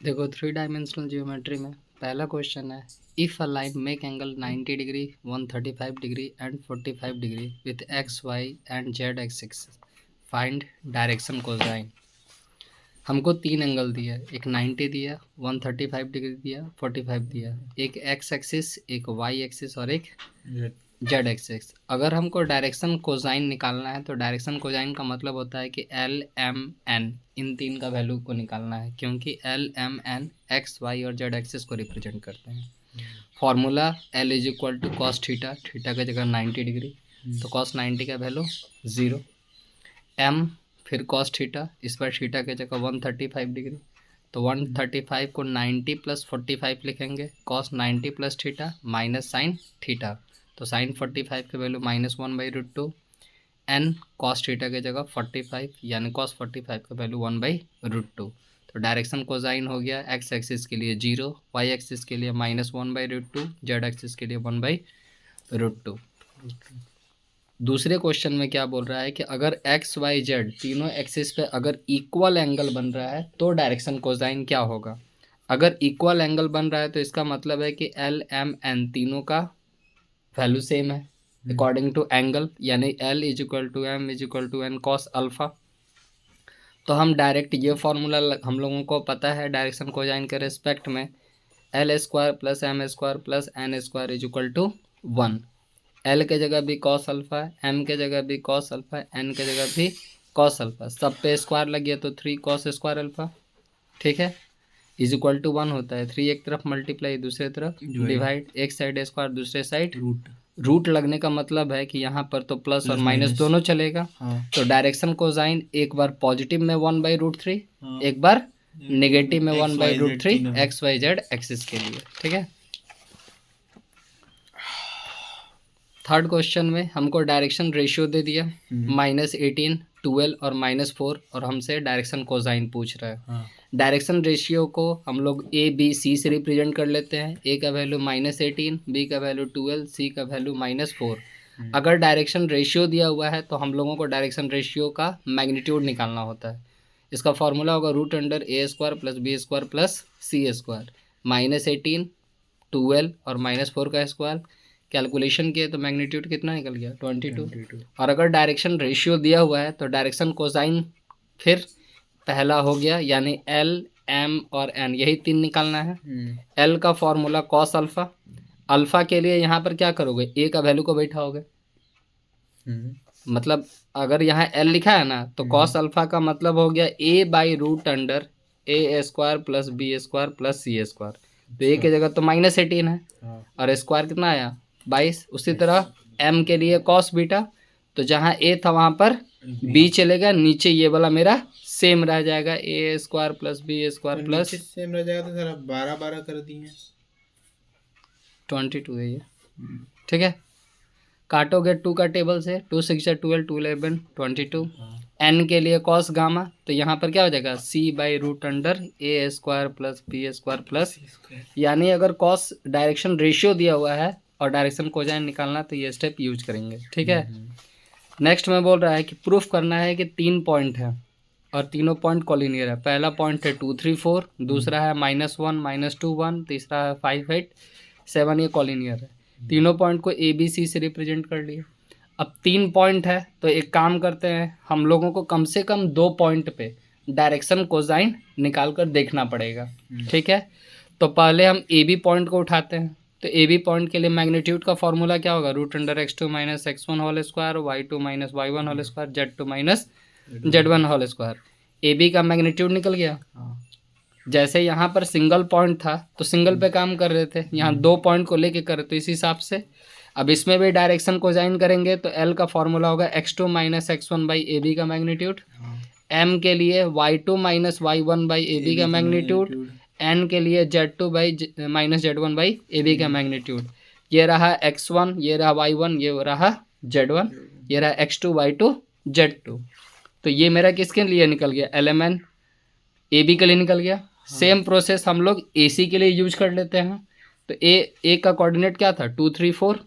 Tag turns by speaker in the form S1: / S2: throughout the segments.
S1: देखो 3 dimensional geometry में पहला क्वेश्चन है, if a line make angle 90 degree 135 degree and 45 degree with X Y and Z axis, find direction cosine. हमको 3 angle दिया, एक 90 दिया, 135 डिग्री दिया, 45 दिया, एक एक्स एक्सिस, एक वाई एक्सिस और एक जेड एक्सिस। अगर हमको डायरेक्शन कोसाइन निकालना है तो डायरेक्शन कोसाइन का मतलब होता है कि एल एम एन, इन तीन का वैल्यू को निकालना है, क्योंकि L M N X Y और जेड एक्सिस को रिप्रेजेंट करते हैं। Formula L is equal to cos theta, theta की जगह 90 डिग्री, तो कॉस 90 का वैल्यू 0, एम फिर कॉस थीटा, इस पर थीटा की जगह 135 डिग्री, तो 135 को 90 प्लस 45 लिखेंगे, cos 90 plus theta minus sine theta, तो साइन 45 के वैल्यू -1/√2, एन कॉस थीटा की जगह 45 यानी कॉस 45 का वैल्यू 1/√2। तो डायरेक्शन कोसाइन हो गया एक्स एक्सिस के लिए 0, वाई एक्सिस के लिए -1/√2, जेड एक्सिस के लिए 1/√2। दूसरे क्वेश्चन में क्या बोल रहा है कि अगर एक्स वाई जेड तीनों एक्सिस पे अगर इक्वल एंगल बन रहा है तो डायरेक्शन कोसाइन क्या होगा। अगर इक्वल एंगल बन रहा है तो इसका मतलब है कि एल एम एन तीनों का वैल्यू सेम है अकॉर्डिंग टू एंगल, यानी L is equal to M is equal to N cos alpha. तो हम डायरेक्ट ये फॉर्मूला हम लोगों को पता है डायरेक्शन कोसाइन के रिस्पेक्ट में, L square plus M square plus N square is equal to 1। L के जगह भी कॉस अल्फा, एम के जगह भी कॉस अल्फा, एन के जगह भी कॉस अल्फा, सब पे स्क्वायर लग गया तो 3 कॉस स्क्वायर अल्फा, ठीक है, इज इक्वल टू 1 होता है। 3 एक तरफ मल्टीप्लाई दूसरे तरफ डिवाइड, एक साइड स्क्वायर दूसरे साइड रूट। रूट लगने का मतलब है कि यहाँ पर तो प्लस और माइनस दोनों चलेगा। हाँ। तो डायरेक्शन कोसाइन एक बार पॉजिटिव में 1/√3, हाँ। एक बार नेगेटिव में 1/√3 एक्स वाई जेड एक्सिस के लिए, ठीक है। थर्ड क्वेश्चन में हमको डायरेक्शन रेशियो दे दिया -18, 12 और -4, और हमसे डायरेक्शन कोसाइन पूछ रहा है। हाँ। डायरेक्शन रेशियो को हम लोग ए बी सी से रिप्रेजेंट कर लेते हैं। ए का वैल्यू -18, बी का वैल्यू 12, सी का वैल्यू -4। अगर डायरेक्शन रेशियो दिया हुआ है तो हम लोगों को डायरेक्शन रेशियो का मैग्नीट्यूड निकालना होता है। इसका फॉर्मूला होगा √A² plus B² plus C²। -18, 12 और -4 का स्क्वायर कैलकुलेशन किए तो मैग्नीट्यूड कितना निकल गया 22। और अगर डायरेक्शन रेशियो दिया हुआ है तो डायरेक्शन कोसाइन फिर पहला हो गया, यानी एल एम और एन, यही 3 निकालना है। एल का फॉर्मूला कॉस अल्फा, अल्फा के लिए यहाँ पर क्या करोगे, ए का वैल्यू को बैठाओगे, मतलब अगर यहाँ एल लिखा है ना तो कॉस अल्फा का मतलब हो गया A/√A² plus B² plus C²। तो ए की जगह तो -18 है और स्क्वायर कितना आया 22। उसी तरह एम के लिए कॉस बीटा, तो जहाँ ए था वहाँ पर बी चलेगा, नीचे ये वाला मेरा सेम रह जाएगा A² plus B² plus
S2: same रह जाएगा। तो सर 12 कर दिए
S1: 22 है ये, ठीक है। काटोगे 2 का टेबल से, 2 6 12, 2 11 22। एन के लिए कॉस गामा, तो यहाँ पर क्या हो जाएगा C/√A² प्लस B² प्लस, यानी अगर कॉस डायरेक्शन रेशियो दिया हुआ है और डायरेक्शन कोसाइन निकालना तो ये स्टेप यूज करेंगे, ठीक है। नेक्स्ट में बोल रहा है कि प्रूफ करना है कि 3 पॉइंट है और तीनों पॉइंट कॉलिनियर है। पहला पॉइंट है 2 3 4, दूसरा है -1 -2 1, तीसरा है 5 8 7, ये कॉलिनियर है। तीनों पॉइंट को ए बी सी से रिप्रेजेंट कर लिए। अब 3 पॉइंट है तो एक काम करते हैं, हम लोगों को कम से कम 2 पॉइंट पे डायरेक्शन कोसाइन निकाल कर देखना पड़ेगा, ठीक है। तो पहले हम ए बी पॉइंट को उठाते हैं। तो ए बी पॉइंट के लिए मैग्नीट्यूड का फॉर्मूला क्या होगा, √(x2 - x1 whole square, y2 - y1 whole square, z2 - z1 whole square. A B का मैग्नीट्यूड निकल गया। जैसे यहाँ पर सिंगल पॉइंट था तो सिंगल पे काम कर रहे थे, यहाँ 2 पॉइंट को लेके कर रहे, तो इस हिसाब से अब इसमें भी डायरेक्शन कोसाइन करेंगे तो एल का फॉर्मूला होगा x2 - x1 by A B का मैग्नीट्यूड, एम के लिए y2 - y1 by A B का मैग्नीट्यूड, एन के लिए z2 - z1 by A B का मैग्नीट्यूड। ये रहा x1, ये रहा y1, ये रहा z1, ये रहा x2 y2 z2। तो ये मेरा किसके लिए निकल गया, एलिमेंट ए बी के लिए निकल गया। सेम प्रोसेस हम लोग ए सी के लिए यूज कर लेते हैं। तो ए का कोऑर्डिनेट क्या था 2 3 4,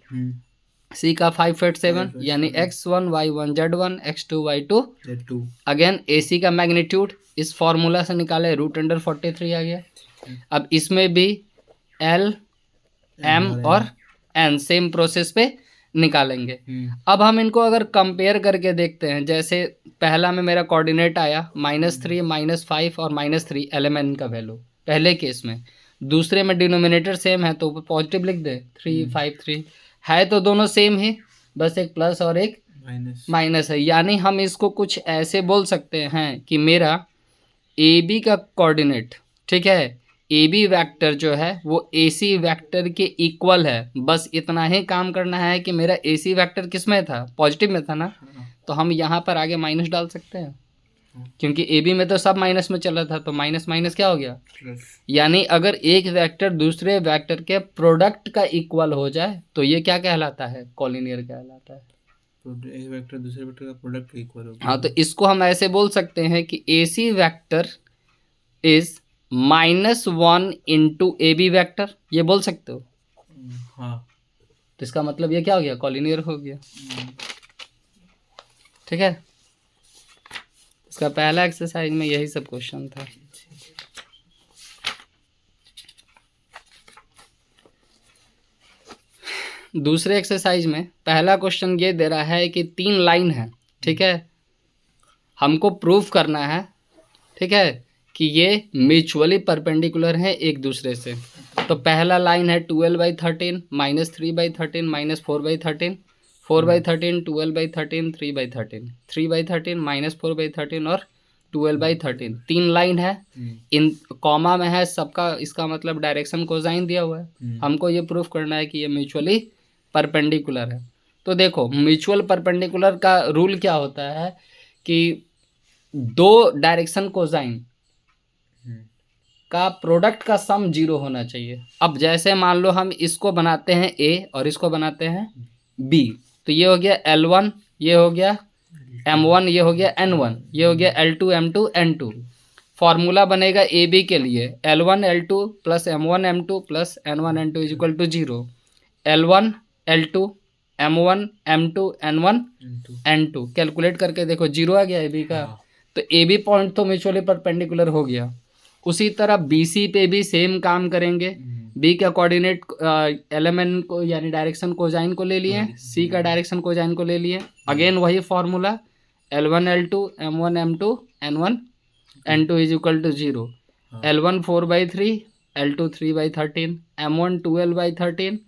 S1: C का 5 8 7
S2: 5 8
S1: यानी
S2: 7
S1: x1 y1 z1 x2 y2
S2: Z2
S1: again AC का मैग्नीट्यूड इस फॉर्मूला से निकाले √43 आ गया। अब इसमें भी L M और N सेम प्रोसेस पे निकालेंगे। अब हम इनको अगर कंपेयर करके देखते हैं, जैसे पहला में मेरा कोऑर्डिनेट आया -3 -5 और -3 LMN का वैल्यू पहले केस में, दूसरे में डिनोमिनेटर सेम है तो पॉजिटिव लिख दे 3 5 3 है, तो दोनों सेम ही, बस एक प्लस और एक माइनस है। यानी हम इसको कुछ ऐसे बोल सकते हैं कि मेरा ए बी का कोऑर्डिनेट, ठीक है, ए बी वैक्टर जो है वो ए सी वैक्टर के इक्वल है। बस इतना ही काम करना है कि मेरा ए सी वैक्टर किस में था, पॉजिटिव में था ना, तो हम यहाँ पर आगे माइनस डाल सकते हैं, क्योंकि ए बी में तो सब माइनस में चला था, तो माइनस माइनस क्या हो गया प्लस। यानी अगर एक वेक्टर दूसरे वेक्टर के प्रोडक्ट का इक्वल हो जाए तो ये क्या कहलाता है, कॉलिनियर कहलाता है।
S2: एक वेक्टर दूसरे वेक्टर का प्रोडक्ट का इक्वल हो गया।
S1: हाँ, तो इसको हम ऐसे बोल सकते हैं कि A C vector is -1 into A B vector, ये बोल सकते हो।
S2: हाँ,
S1: तो इसका मतलब ये क्या हो गया, कॉलिनियर हो गया। ठीक है, इसका पहला एक्सरसाइज में यही सब क्वेश्चन था। दूसरे एक्सरसाइज में पहला क्वेश्चन ये दे रहा है कि 3 लाइन है, ठीक है, हमको प्रूफ करना है, ठीक है, कि ये म्यूचुअली परपेंडिकुलर है एक दूसरे से। तो पहला लाइन है 12/13 -3/13 -4/13 4/13 12/13 3/13 3/13 -4/13 और 12/13 3 लाइन है, इन कॉमा में है सबका, इसका मतलब डायरेक्शन कोसाइन दिया हुआ है। हमको ये प्रूफ करना है कि ये म्यूचुअली परपेंडिकुलर है। तो देखो, म्यूचुअल परपेंडिकुलर का रूल क्या होता है कि दो डायरेक्शन कोसाइन का प्रोडक्ट का सम 0 होना चाहिए। अब जैसे मान लो हम इसको बनाते हैं A और इसको बनाते हैं B, तो ये हो गया L1, ये हो गया M1, ये हो गया N1, ये हो गया L2 M2 N2। फॉर्मूला बनेगा AB के लिए L1 L2 plus M1 M2 plus N1 N2 is equal to 0। L1 L2 M1 M2 N1 N2 calculate करके देखो 0 आ गया AB का। तो AB पॉइंट तो म्यूचुअली परपेंडिकुलर हो गया। उसी तरह BC पे भी सेम काम करेंगे। B का कोऑर्डिनेट LMN को यानी डायरेक्शन कोसाइन को ले लिए, C का डायरेक्शन कोसाइन को ले लिए। अगेन वही formula L1 L2 M1 M2 N1 N2 is equal to 0। L1 4/3 L2 3/13 M1 12/13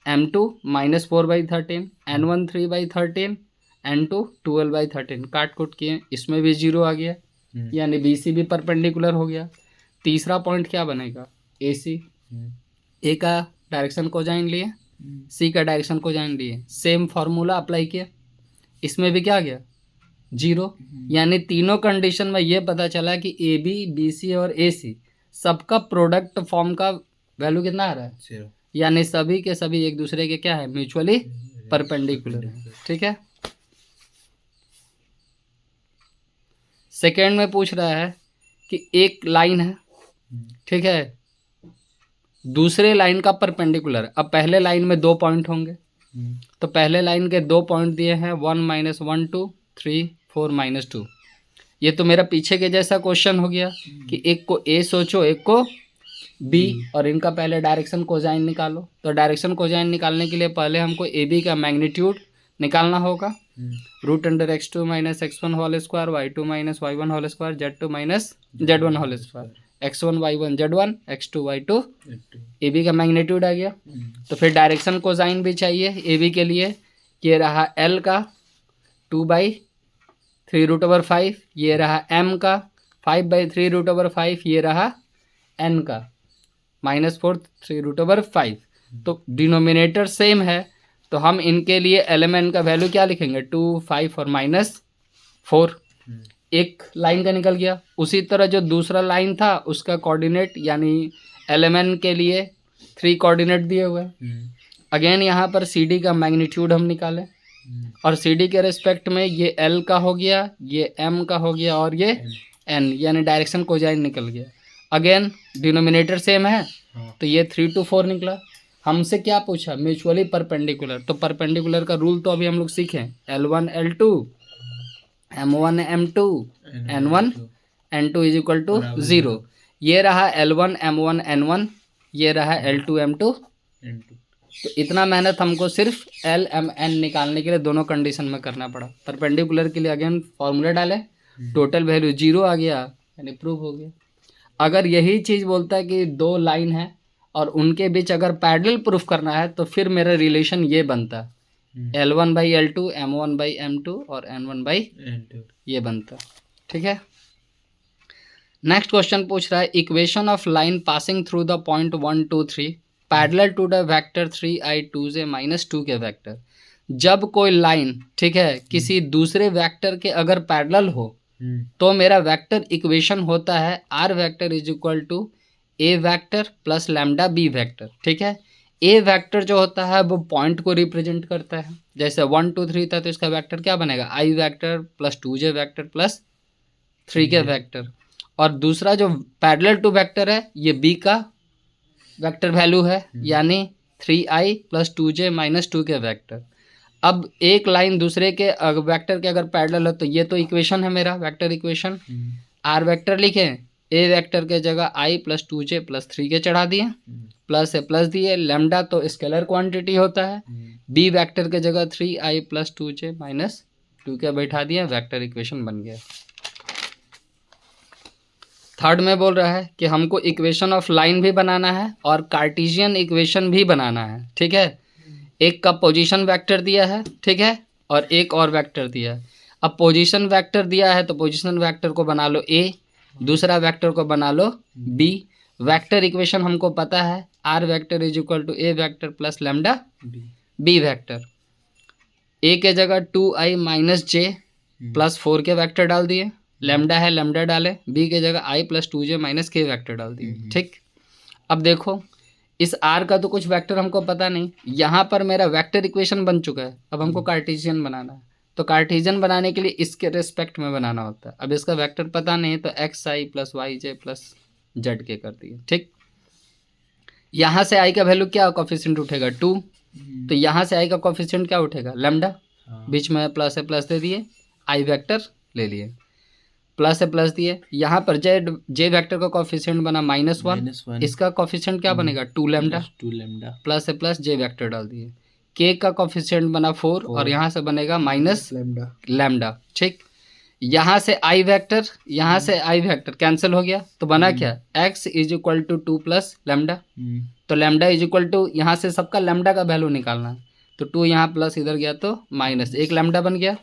S1: M2 -4/13 N1 3/13 N2 12/13 काट कुट किए, इसमें भी 0 आ गया, यानी BC भी परपेंडिकुलर हो गया। तीसरा पॉइंट क्या बनेगा, AC। A का डायरेक्शन कोसाइन लिए, C का डायरेक्शन कोसाइन लिए, सेम फार्मूला अप्लाई किया, इसमें भी क्या आ गया 0। यानी तीनों कंडीशन में ये पता चला कि AB BC और AC सबका प्रोडक्ट फॉर्म का वैल्यू कितना आ रहा है 0, यानी सभी के सभी एक दूसरे के क्या है, म्यूचुअली परपेंडिकुलर है। ठीक है, सेकेंड में पूछ रहा है कि एक लाइन है, ठीक है, दूसरे लाइन का परपेंडिकुलर। अब पहले लाइन में 2 पॉइंट होंगे, तो पहले लाइन के 2 पॉइंट दिए हैं 1 -1 2 3 4 -2। ये तो मेरा पीछे के जैसा क्वेश्चन हो गया कि एक को A सोचो, एक को B, और इनका पहले डायरेक्शन कोसाइन निकालो। तो डायरेक्शन कोसाइन निकालने के लिए पहले हमको AB का मैग्नीट्यूड निकालना होगा, √(x2 - x1 whole square y2 - y1 whole square z2 - z1 whole square x1 y1 z1 x2 y2 AB का मैग्नीट्यूड आ गया। तो फिर डायरेक्शन कोसाइन भी चाहिए AB के लिए, ये रहा L का 2/3√5, ये रहा M का 5/3√5, ये रहा N का -4 3√5। तो डिनोमिनेटर सेम है, तो हम इनके लिए LMN का वैल्यू क्या लिखेंगे 2 5 और -4। एक लाइन का निकल गया। उसी तरह जो दूसरा लाइन था उसका कोऑर्डिनेट यानी LMN के लिए 3 कोऑर्डिनेट दिए हुए हैं। अगेन यहाँ पर CD का मैग्नीट्यूड हम निकालें, और CD के रेस्पेक्ट में ये L का हो गया, ये M का हो गया और ये N, यानी डायरेक्शन कोसाइन निकल गया। अगेन डिनोमिनेटर सेम है, तो ये 3 to 4 निकला। हमसे क्या पूछा, म्यूचुअली परपेंडिकुलर, तो परपेंडिकुलर का रूल तो अभी हम लोग सीखे, L1 L2 M1 M2 N1 N2 is equal to
S2: बराबर
S1: 0। ये रहा L1 M1 N1, ये रहा L2 M2।
S2: N2
S1: तो इतना मेहनत हमको सिर्फ L M N निकालने के लिए दोनों कंडीशन में करना पड़ा। परपेंडिकुलर के लिए अगेन फॉर्मूला डाले, टोटल वैल्यू 0 आ गया, यानी प्रूव हो गया। अगर यही चीज़ बोलता है कि दो लाइन है और उनके बीच अगर पैरेलल प्रूफ करना है तो फिर मेरा रिलेशन ये बनता, L1 by L2 M1 by M2 और N1 बाई
S2: N2
S1: ये बनता। ठीक है, नेक्स्ट क्वेश्चन पूछ रहा है equation of line passing through the point 1 2 3 parallel to the vector 3i 2j minus 2 के वेक्टर। जब कोई लाइन, ठीक है, किसी दूसरे वेक्टर के अगर पैरेलल हो तो मेरा वेक्टर इक्वेशन होता है are vector is equal to A vector plus lambda B vector. ठीक है, ए वेक्टर जो होता है वो पॉइंट को रिप्रेजेंट करता है, जैसे 1 2 3 था तो इसका वेक्टर क्या बनेगा, i vector plus 2j vector plus 3 k vector. और दूसरा जो पैरेलल टू वेक्टर है ये बी का वेक्टर वैल्यू है, यानी 3i प्लस 2j माइनस 2 के वेक्टर। अब एक लाइन दूसरे के वेक्टर के अगर पैरेलल है तो ये तो इक्वेशन है मेरा वेक्टर इक्वेशन। आर वेक्टर लिखे, ए वेक्टर के जगह i प्लस 2j प्लस 3 के चढ़ा दिए, प्लस से प्लस दिए, लैम्डा तो स्केलर क्वांटिटी होता है, बी वेक्टर के जगह 3i प्लस 2j माइनस 2 के बैठा दिए, वेक्टर इक्वेशन बन गया। थर्ड में बोल रहा है कि हमको इक्वेशन ऑफ लाइन भी बनाना है और कार्टेशियन इक्वेशन भी बनाना है। ठीक है, एक का पोजीशन वेक्टर दिया है, ठीक है, और एक और वेक्टर दिया है। अब पोजीशन वेक्टर दिया है तो पोजीशन वेक्टर को बना लो ए, दूसरा वेक्टर को बना लो बी। वेक्टर इक्वेशन हमको पता है are vector is equal to A vector plus lambda B vector. A के जगह 2i माइनस जे प्लस 4 के वेक्टर डाल दिए, लैम्डा है लैम्डा डाले, बी के जगह i प्लस 2j माइनस के वेक्टर डाल दिए। ठीक, अब देखो इस r का तो कुछ वेक्टर हमको पता नहीं, यहाँ पर मेरा वेक्टर इक्वेशन बन चुका है। अब हमको कार्टेशियन बनाना है, तो कार्टेशियन बनाने के लिए इसके रिस्पेक्ट में बनाना होता है। अब इसका वेक्टर पता नहीं है तो xi प्लस वाई जे प्लस जेड के कर दिए। ठीक, यहाँ से i का वैल्यू क्या कोफिशिएंट उठेगा 2, तो यहाँ से i का कोफिशिएंट क्या उठेगा लैम्डा, बीच में प्लस से प्लस दे दिए, i वेक्टर ले लिए, प्लस से प्लस दिए, यहाँ पर जे वेक्टर का कोफिशिएंट बना -1, इसका कोफिशिएंट क्या बनेगा 2 लैम्डा प्लस से प्लस जे वेक्टर डाल दिए, के का कोफिशिएंट बना 4 और यहाँ से बनेगा माइनस लैम्डा। ठीक, यहाँ से आई वेक्टर, यहाँ से आई वेक्टर कैंसिल हो गया तो बना क्या x is equal to 2 plus lambda, तो लैम्डा इज इक्वल टू यहाँ से सबका लैम्डा का वैल्यू निकालना है, तो 2 यहाँ प्लस इधर गया तो माइनस, एक लैम्डा बन गया।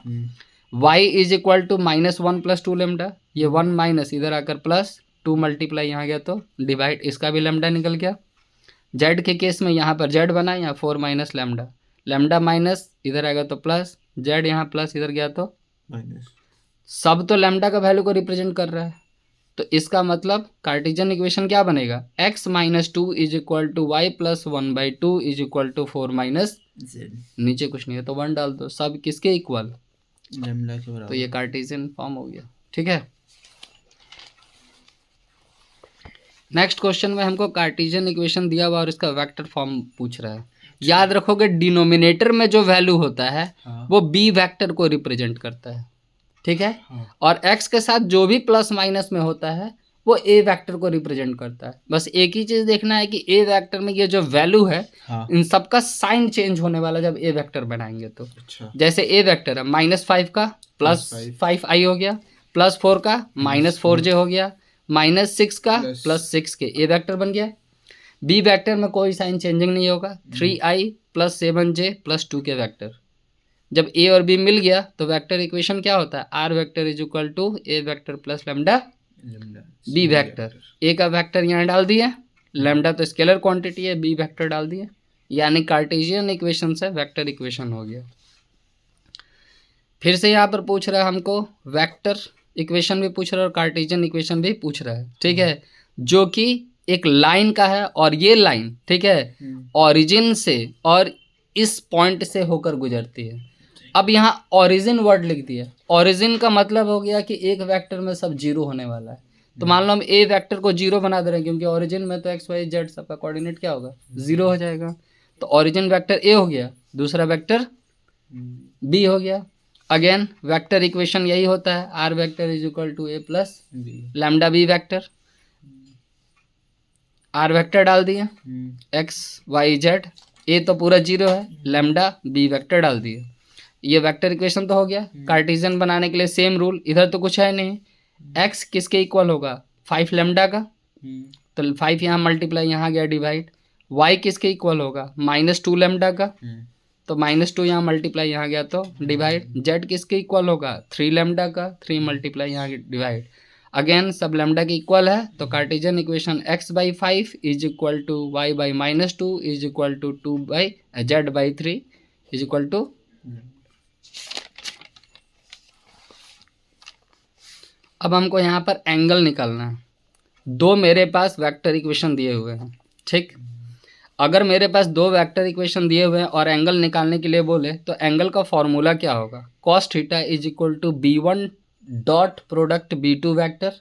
S1: y is equal to -1 plus 2 lambda, ये 1 माइनस इधर आकर प्लस 2 मल्टीप्लाई यहाँ गया तो डिवाइड, इसका भी लैम्डा निकल गया। z के केस में यहाँ पर z बना, यहाँ 4 माइनस लैम्डा, लैम्डा माइनस इधर आएगा तो प्लस, z यहाँ प्लस इधर गया तो माइनस, सब तो लैम्डा का वैल्यू को रिप्रेजेंट कर रहा है। तो इसका मतलब कार्टेशियन इक्वेशन क्या बनेगा, x minus 2 is equal to Y plus 1/2 is equal to 4 minus z, नीचे कुछ नहीं है तो 1 डाल दो, सब किसके इक्वल लैम्डा के बराबर, तो ये कार्टेशियन फॉर्म हो गया। ठीक है, नेक्स्ट क्वेश्चन में हमको कार्टेशियन इक्वेशन दिया हुआ और इसका वेक्टर फॉर्म पूछ रहा है। याद रखोगे डिनोमिनेटर में जो वैल्यू होता है वो बी वेक्टर को रिप्रेजेंट करता है। ठीक है, और x के साथ जो भी प्लस माइनस में होता है वो ए वेक्टर को रिप्रेजेंट करता है। बस एक ही चीज़ देखना है कि ए वेक्टर में ये जो वैल्यू है इन सबका साइन चेंज होने वाला जब ए वेक्टर बनाएंगे तो। जैसे ए वेक्टर है -5 का प्लस 5i हो गया, +4 का -4j हो गया, -6 का +6 के, ए वेक्टर बन गया। बी वेक्टर में कोई साइन चेंजिंग नहीं होगा, 3i प्लस 7j प्लस 2 के वेक्टर। जब ए और बी मिल गया तो वेक्टर इक्वेशन क्या होता है, are vector is equal to A vector plus lambda B vector. A का वेक्टर यहाँ डाल दिए, लैम्डा तो स्केलर क्वांटिटी है, बी वेक्टर डाल दिए, यानी कार्टेशियन इक्वेशन से वेक्टर इक्वेशन हो गया। फिर से यहाँ पर पूछ रहा है हमको वेक्टर इक्वेशन भी पूछ रहा है और कार्टेशियन इक्वेशन भी पूछ रहा है। ठीक है, जो कि एक लाइन का है और ये लाइन, ठीक है, ओरिजिन से और इस पॉइंट से होकर गुजरती है। अब यहाँ ओरिजिन वर्ड लिख दिया, ओरिजिन का मतलब हो गया कि एक वेक्टर में सब जीरो होने वाला है। तो मान लो हम ए वेक्टर को जीरो बना दे रहे हैं क्योंकि ओरिजिन में तो एक्स वाई जेड सबका कोऑर्डिनेट क्या होगा, जीरो हो जाएगा। तो ओरिजिन वेक्टर ए हो गया, दूसरा वेक्टर बी हो गया। अगेन वेक्टर इक्वेशन यही होता है, are vector is equal to A plus lambda B vector. R vector डाल दिए, एक्स वाई जेड, ए तो पूरा 0 है, लैम्डा बी वेक्टर डाल दिए। ये वेक्टर इक्वेशन तो हो गया। कार्टेशियन बनाने के लिए सेम रूल, इधर तो कुछ है नहीं, एक्स किसके इक्वल होगा 5 लैम्डा का, तो 5 यहाँ मल्टीप्लाई यहाँ गया डिवाइड। वाई किसके इक्वल होगा -2 लैम्डा का, तो -2 यहाँ मल्टीप्लाई यहाँ गया तो डिवाइड। जेड किसके इक्वल होगा 3 लैम्डा का, 3 मल्टीप्लाई यहाँ डिवाइड। अगेन सब लैम्डा के इक्वल है, तो Cartesian equation x/5 is equal to y/-2 is equal to z/3 is equal to. अब हमको यहाँ पर एंगल निकालना है। दो मेरे पास वेक्टर इक्वेशन दिए हुए हैं, ठीक। अगर मेरे पास दो वेक्टर इक्वेशन दिए हुए हैं और एंगल निकालने के लिए बोले तो एंगल का फॉर्मूला क्या होगा, cos theta is equal to b1 dot product b2 vector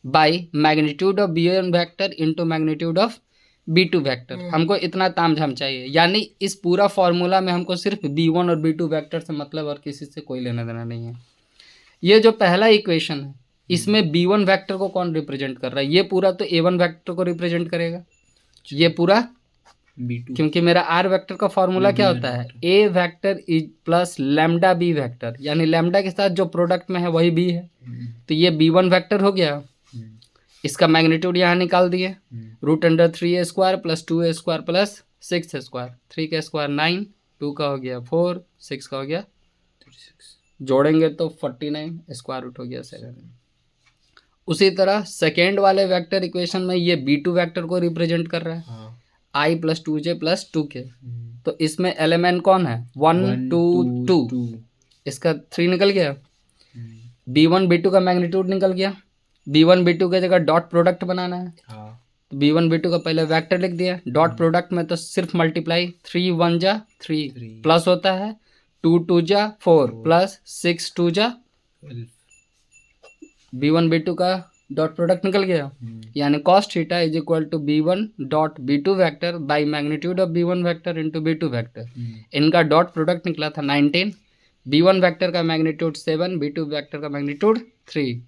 S1: by magnitude of b1 vector into magnitude of b2 vector. हमको इतना तामझाम चाहिए, यानी इस पूरा फॉर्मूला में हमको सिर्फ b1 और b2 वेक्टर से मतलब और किसी से कोई लेना देना नहीं है। ये जो पहला इक्वेशन है इसमें b1 वेक्टर को कौन रिप्रेजेंट कर रहा है, ये पूरा तो a1 वेक्टर को रिप्रेजेंट करेगा, ये पूरा b2, क्योंकि मेरा r वेक्टर का फॉर्मूला क्या होता है, a vector is plus lambda b vector, यानी लैम्डा के साथ जो प्रोडक्ट में है वही b है। तो ये b1 वेक्टर हो गया, इसका मैग्नीट्यूड यहाँ निकाल दिए, √3a² plus 2a² plus 6a², 3 का स्क्वायर 9, 2 का हो गया 4, 6 का हो गया 36, जोड़ेंगे तो 49, स्क्वायर रूट हो गया 7। उसी तरह सेकेंड वाले वेक्टर इक्वेशन में ये b2 वेक्टर को रिप्रेजेंट कर रहा है, i plus 2j plus 2k, तो इसमें एलिमेंट कौन है 1 2 2, इसका 3 निकल गया, b1 b2 का मैग्नीट्यूड निकल गया। b1 b2 की जगह डॉट प्रोडक्ट बनाना है, तो b1 b2 का पहले वेक्टर लिख दिया, डॉट प्रोडक्ट में तो सिर्फ मल्टीप्लाई, 3 1 जा 3 प्लस होता है 2 2 जा 4 प्लस 6 2 जा, b1 b2 का डॉट प्रोडक्ट निकल गया, यानी cos theta is equal to b1 dot b2 vector by magnitude of b1 vector into b2 vector. इनका डॉट प्रोडक्ट निकला था 19, b1 वेक्टर का मैग्नीट्यूड 7, b2 वेक्टर का मैग्नीट्यूड 3,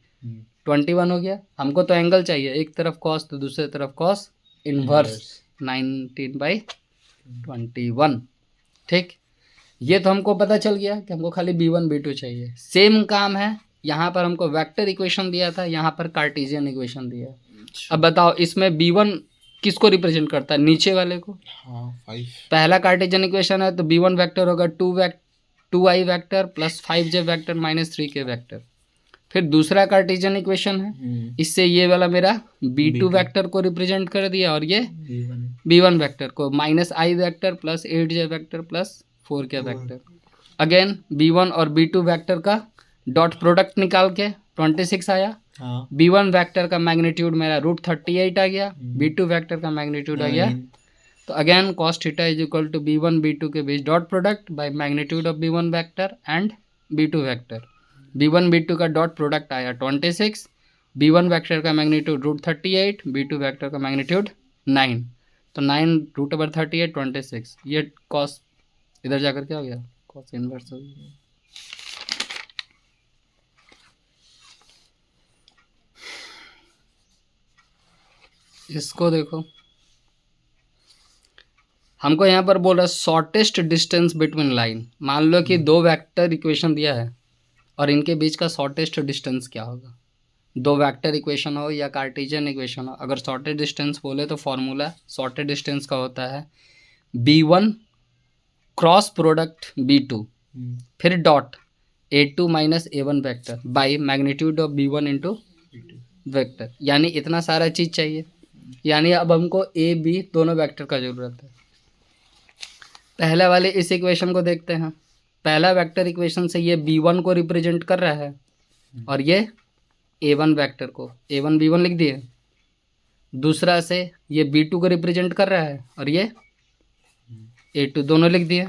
S1: 21 हो गया। हमको तो एंगल चाहिए, एक तरफ cos तो दूसरी तरफ cos इनवर्स 19/21, ठीक। ये तो हमको पता चल गया कि हमको खाली b1 b2 चाहिए। सेम काम है, यहाँ पर हमको वेक्टर इक्वेशन दिया था, यहाँ पर कार्टेशियन इक्वेशन दिया है। अब बताओ इसमें b1 किसको रिप्रेजेंट करता है, नीचे वाले को, 5। पहला कार्टेशियन इक्वेशन है तो b1 वेक्टर होगा 2i vector plus 5j vector minus 3k vector. फिर दूसरा कार्टेशियन इक्वेशन है, इससे ये वाला मेरा b2 वेक्टर को रिप्रेजेंट कर दिया और ये b1 वेक्टर को -i vector plus 8j vector plus 4k vector. Again b1 और b2 वेक्टर का डॉट प्रोडक्ट निकाल के 26 आया, b1 वेक्टर का मैग्नीट्यूड मेरा √38 आ गया, b2 वेक्टर का मैग्नीट्यूड आ गया, तो again cos theta is equal to b1 b2 के बीच dot product by magnitude of b1 vector and b2 vector. b1 b2 का डॉट प्रोडक्ट आया 26, b1 वेक्टर का मैग्नीट्यूड √38, b2 वेक्टर का मैग्नीट्यूड 9, तो 9 √38 26, ये cos इधर जाकर क्या हो गया cos इनवर्स हो गया। इसको देखो, हमको यहाँ पर बोल रहा है शॉर्टेस्ट डिस्टेंस बिटवीन लाइन। मान लो कि दो वेक्टर इक्वेशन दिया है और इनके बीच का शॉर्टेस्ट डिस्टेंस क्या होगा, दो वेक्टर इक्वेशन हो या कार्टेशियन इक्वेशन हो, अगर शॉर्टेस्ट डिस्टेंस बोले तो फॉर्मूला शॉर्टेस्ट डिस्टेंस का होता है b1 क्रॉस प्रोडक्ट b2 फिर dot a2 minus a1 vector by magnitude of b1 into vector. यानी इतना सारा चीज़ चाहिए, यानी अब हमको ए बी दोनों वेक्टर का ज़रूरत है। पहले वाले इस इक्वेशन को देखते हैं, पहला वेक्टर इक्वेशन से ये b1 को रिप्रेजेंट कर रहा है और ये a1 वेक्टर को a1 b1 लिख दिए, दूसरा से ये b2 को रिप्रेजेंट कर रहा है और ये a2 दोनों लिख दिए।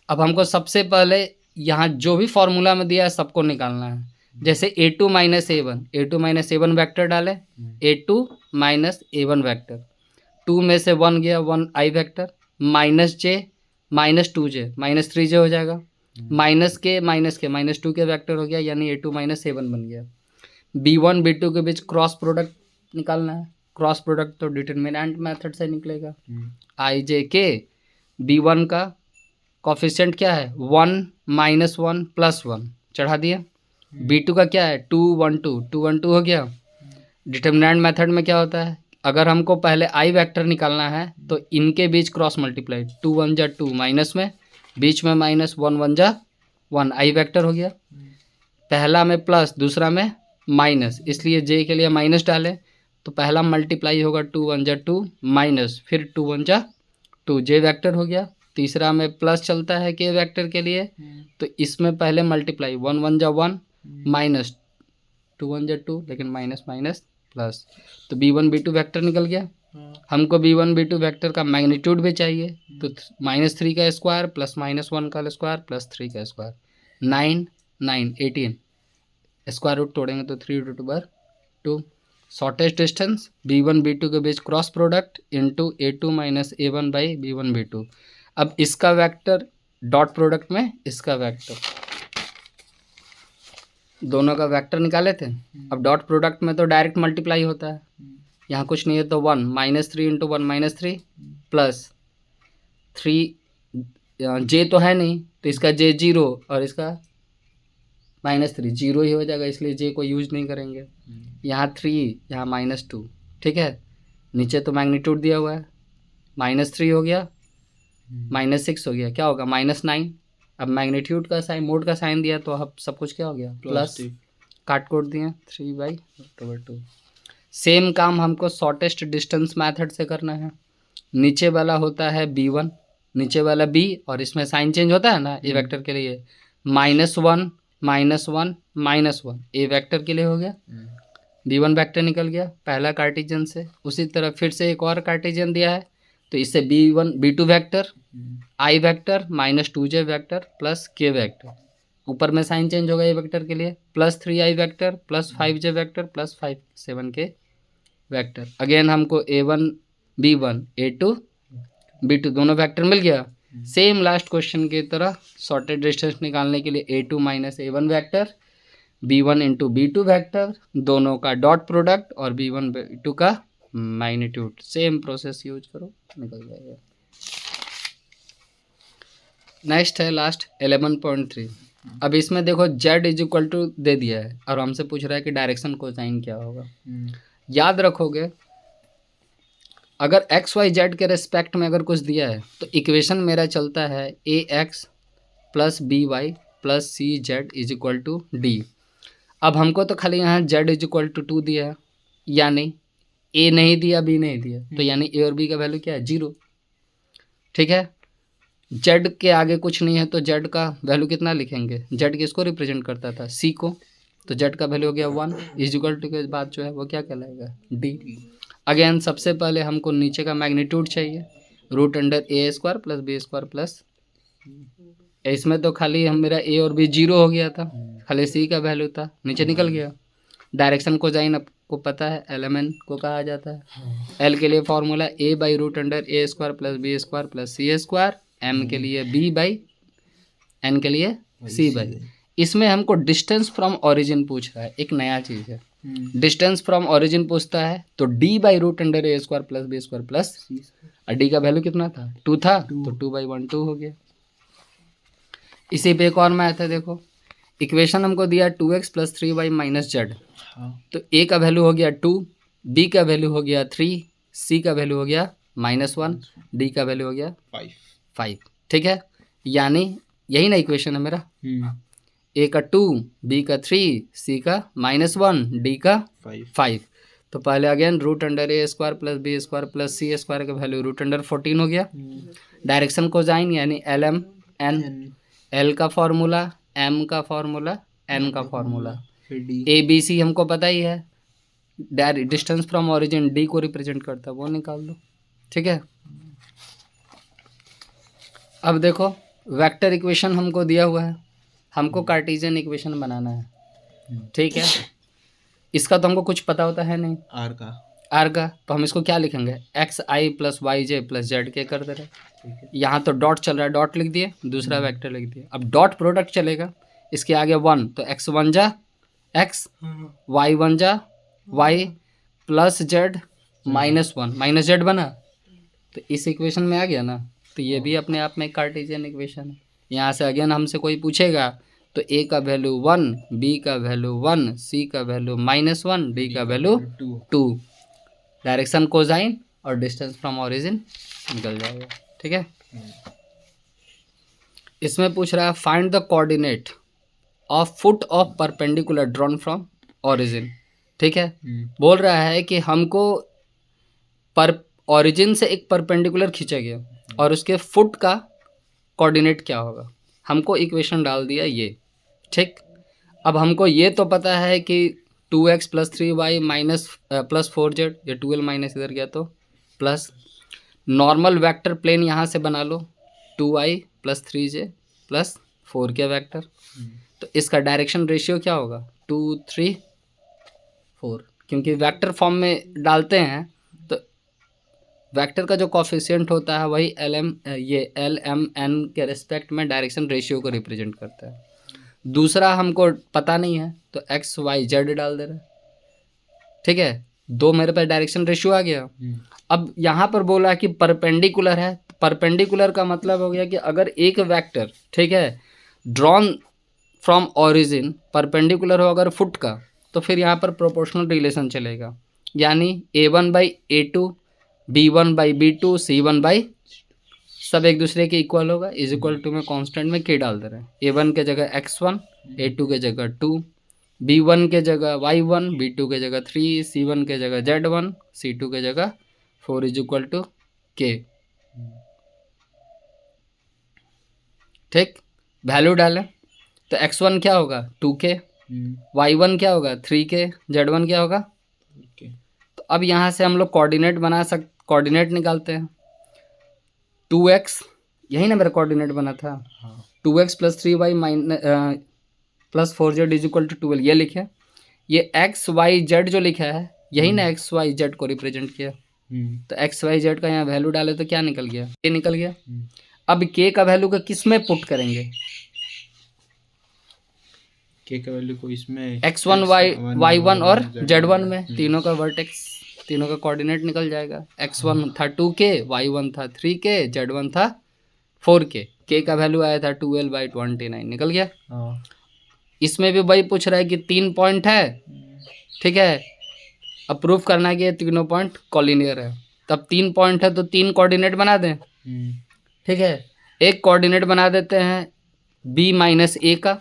S1: अब हमको सबसे पहले यहाँ जो भी फॉर्मूला में दिया है सबको निकालना है, जैसे a2 माइनस a1 वेक्टर डाले, a2 माइनस a1 वेक्टर, 2 में से 1 गया 1 i vector, -j -2j -3j हो जाएगा, -k -2 के वेक्टर हो गया, यानी a2 -a1 बन गया। b1 b2 के बीच क्रॉस प्रोडक्ट निकालना है, क्रॉस प्रोडक्ट तो डिटरमिनेंट मेथड से निकलेगा। i j k b1 का कोफिशिएंट क्या है 1 -1 +1 चढ़ा दिया। b2 का क्या है 2 1 2 हो गया। डिटरमिनेंट मेथड में क्या होता है, अगर हमको पहले i वेक्टर निकालना है तो इनके बीच क्रॉस मल्टीप्लाई 2 1 जा 2 माइनस में, बीच में -1 1 जा 1 i वेक्टर हो गया। पहला में प्लस दूसरा में माइनस, इसलिए j के लिए माइनस डालें तो पहला मल्टीप्लाई होगा 2 1 जा 2 माइनस, फिर 2 1 जा 2 j वेक्टर हो गया। तीसरा में प्लस चलता है k वेक्टर के लिए, तो इसमें पहले मल्टीप्लाई 1 1 जा 1 माइनस 2 1 जा 2, लेकिन माइनस माइनस प्लस, तो b1 b2 वेक्टर निकल गया। हमको b1 b2 वेक्टर का मैग्नीट्यूड भी चाहिए, तो -3 का स्क्वायर प्लस -1 का स्क्वायर प्लस 3 का स्क्वायर, 9 9 18, स्क्वायर रूट तोड़ेंगे तो 3√2। शॉर्टेस्ट डिस्टेंस b1 b2 के बीच cross product into a2 -a1 by b1 b2। अब इसका वेक्टर डॉट प्रोडक्ट में इसका वेक्टर, दोनों का वेक्टर निकाले थे। अब डॉट प्रोडक्ट में तो डायरेक्ट मल्टीप्लाई होता है, यहाँ कुछ नहीं है तो 1 -3 इंटू 1 -3 प्लस 3 j तो है नहीं तो इसका j 0 और इसका -3 0 ही हो जाएगा, इसलिए j को यूज नहीं करेंगे। यहाँ 3 यहाँ -2, ठीक है। नीचे तो मैग्नीट्यूड दिया हुआ है, -3 हो गया -6 हो गया, क्या होगा -9। अब मैग्नीट्यूड का साइन मोड का साइन दिया तो अब सब कुछ क्या हो गया प्लस, काट कोट दिए 3/2। सेम काम हमको शॉर्टेस्ट डिस्टेंस मेथड से करना है। नीचे वाला होता है b1, नीचे वाला b, और इसमें साइन चेंज होता है ना ए वेक्टर के लिए, -1 -1 -1 ए वेक्टर के लिए हो गया। b1 वेक्टर निकल गया पहला कार्टेशियन से। उसी तरह फिर से एक और कार्टेशियन दिया है तो इससे b1 b2 vector i vector -2j vector plus k vector, ऊपर में साइन चेंज होगा ए वेक्टर के लिए, plus 3i vector plus 5j vector plus 7k vector. Again हमको a1 b1 a2 b2 दोनों वेक्टर मिल गया। सेम लास्ट क्वेश्चन की तरह शॉर्टेड डिस्टेंस निकालने के लिए a2 -a1 vector b1 into b2 vector, दोनों का डॉट प्रोडक्ट और b1 b2 का मैग्नीट्यूड, सेम प्रोसेस यूज करो निकल जाएगा। नेक्स्ट है लास्ट 11.3। अब इसमें देखो z = दे दिया है और हमसे पूछ रहा है कि डायरेक्शन कोसाइन क्या होगा। याद रखोगे अगर x y z के रेस्पेक्ट में अगर कुछ दिया है तो इक्वेशन मेरा चलता है ax + by + cz = d। अब हमको तो खाली यहाँ z = 2 दिया है, यानी a नहीं दिया b नहीं दिया, तो यानी a और b का वैल्यू क्या है 0, ठीक है। z के आगे कुछ नहीं है तो z का वैल्यू कितना लिखेंगे, z किसको रिप्रेजेंट करता था c को, तो z का वैल्यू हो गया 1 = के बाद जो है वो क्या कहलाएगा d। अगेन सबसे पहले हमको नीचे का मैग्नीट्यूड चाहिए, √a² + b² प्लस, इसमें तो खाली हम मेरा a और b 0 हो गया था, खाली c का वैल्यू था, नीचे निकल गया। डायरेक्शन कोसाइन आपको पता है LMN को कहा जाता है। L के लिए formula a/√a² + b² plus c², m के लिए b/n के लिए c/। इसमें हमको डिस्टेंस फ्रॉम ओरिजिन पूछ रहा है, एक नया चीज़ है। डिस्टेंस फ्रॉम ओरिजिन पूछता है तो d/√a² + b² प्लस, और d का वैल्यू कितना था 2 था, तो 2/12 हो गया। इसी पे एक और मैथ है, देखो इक्वेशन हमको दिया 2x + 3y - z, तो a का वैल्यू हो गया 2, b का वैल्यू हो गया 3, c का वैल्यू हो गया -1, d का वैल्यू हो गया 5, ठीक है। यानी यही ना इक्वेशन है मेरा, a का 2, b का 3, c का -1, d का 5। तो पहले again √a² + b² plus c² का वैल्यू √14 हो गया। डायरेक्शन कोसाइन यानी LMN, L का फॉर्मूला, M का फॉर्मूला, N का फॉर्मूला, ABC हमको पता ही है, डिस्टेंस फ्रॉम ओरिजिन D को रिप्रेजेंट करता है, वो निकाल दो, ठीक है। अब देखो वेक्टर इक्वेशन हमको दिया हुआ है, हमको कार्टेशियन इक्वेशन बनाना है, ठीक है। इसका तो हमको कुछ पता होता है नहीं, आर का, तो हम इसको क्या लिखेंगे xi + yj + zk कर दे रहे,
S2: ठीक है।
S1: यहाँ तो डॉट चल रहा है, डॉट लिख दिए, दूसरा वेक्टर लिख दिए। अब डॉट प्रोडक्ट चलेगा, इसके आगे 1 तो x 1 जा x, y 1 जा y plus z minus 1 minus Z बना, तो इस इक्वेशन में आ गया ना। तो ये भी अपने आप में एक कार्टेशियन इक्वेशन है। यहाँ से अगेन हमसे कोई पूछेगा तो a का वैल्यू 1, b का वैल्यू 1, c का वैल्यू -1, d का वैल्यू 2, डायरेक्शन कोसाइन और डिस्टेंस फ्रॉम ओरिजिन निकल जाएगा। ठीक है। इसमें पूछ रहा है find the coordinate of foot of perpendicular drawn from origin. ठीक है। बोल रहा है कि हमको पर ओरिजिन से एक परपेंडिकुलर खींचा गया और उसके फुट का कोऑर्डिनेट क्या होगा। हमको इक्वेशन डाल दिया ये। ठीक। अब हमको ये तो पता है कि 2x + 3y minus plus 4z, ये 2l माइनस इधर गया तो प्लस नॉर्मल वेक्टर प्लेन यहाँ से बना लो 2i + 3j + 4 के वेक्टर। तो इसका डायरेक्शन रेशियो क्या होगा 2 3 4, क्योंकि वेक्टर फॉर्म में डालते हैं तो वेक्टर का जो कॉफिशिएंट होता है वही LMN के रिस्पेक्ट में डायरेक्शन रेशियो को रिप्रेजेंट करता है। दूसरा हमको पता नहीं है तो x y z डाल दे रहे हैं। ठीक है। 2 मेरे पास डायरेक्शन रेशियो आ गया। अब यहाँ पर बोला कि परपेंडिकुलर है। परपेंडिकुलर का मतलब हो गया कि अगर एक वेक्टर, ठीक है, ड्रॉन फ्रॉम ओरिजिन परपेंडिकुलर हो अगर फुट का, तो फिर यहाँ पर प्रोपोर्शनल रिलेशन चलेगा, यानी A1/A2, B1/B2, C1/ सब एक दूसरे के इक्वल होगा। इज इक्वल टू में कांस्टेंट में k डाल दे रहे हैं। A1 के जगह x1, A2 के जगह 2, B1 के जगह y1, B2 के जगह 3, C1 के जगह z1, C2 के जगह 4 इज इक्वल टू k। ठीक। वैल्यू डालें तो x1 क्या होगा 2k, y1 क्या होगा 3k, z1 क्या होगा। तो अब यहाँ से हम लोग कोऑर्डिनेट निकालते हैं। 2x यही ना मेरा कोऑर्डिनेट बना था। 2x + 3y + 4z is equal to 12, ये लिखे। ये x y z जो लिखा है यही ना x y z को रिप्रेजेंट किया। तो x y z का यहाँ वैल्यू डाले तो क्या निकल गया, k निकल गया। अब k का वैल्यू का किस में पुट करेंगे,
S2: k का वैल्यू को इसमें
S1: x1 y1 और z1 में, तीनों का वर्टेक्स, तीनों का कोऑर्डिनेट निकल जाएगा। x1 था 2k, y1 था 3k, z1 था 4k, k का वैल्यू आया था 12/29 निकल गया। इसमें भी वही पूछ रहा है कि 3 पॉइंट है। ठीक है। अब प्रूफ करना है कि ये तीनों पॉइंट कॉलिनियर है। तब 3 पॉइंट है तो 3 कोऑर्डिनेट बना दें। ठीक है। एक कोऑर्डिनेट बना देते हैं b-a का,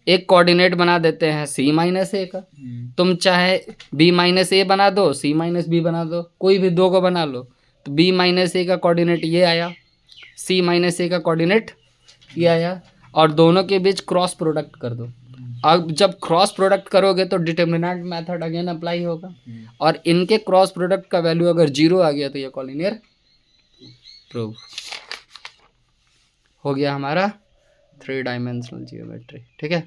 S1: एक कोऑर्डिनेट बना देते हैं c-a का। तुम चाहे b-a बना दो, c-b बना दो, कोई भी 2 को बना लो। तो b-a का कोऑर्डिनेट ये आया, c-a का कोऑर्डिनेट ये आया, और दोनों के बीच क्रॉस प्रोडक्ट कर दो। अब जब क्रॉस प्रोडक्ट करोगे तो डिटर्मिनेंट मेथड अगेन अप्लाई होगा, और इनके क्रॉस प्रोडक्ट का वैल्यू अगर 0 आ गया तो ये कॉलिनियर प्रूव हो गया हमारा 3 डायमेंशनल जियोमेट्री। ठीक है।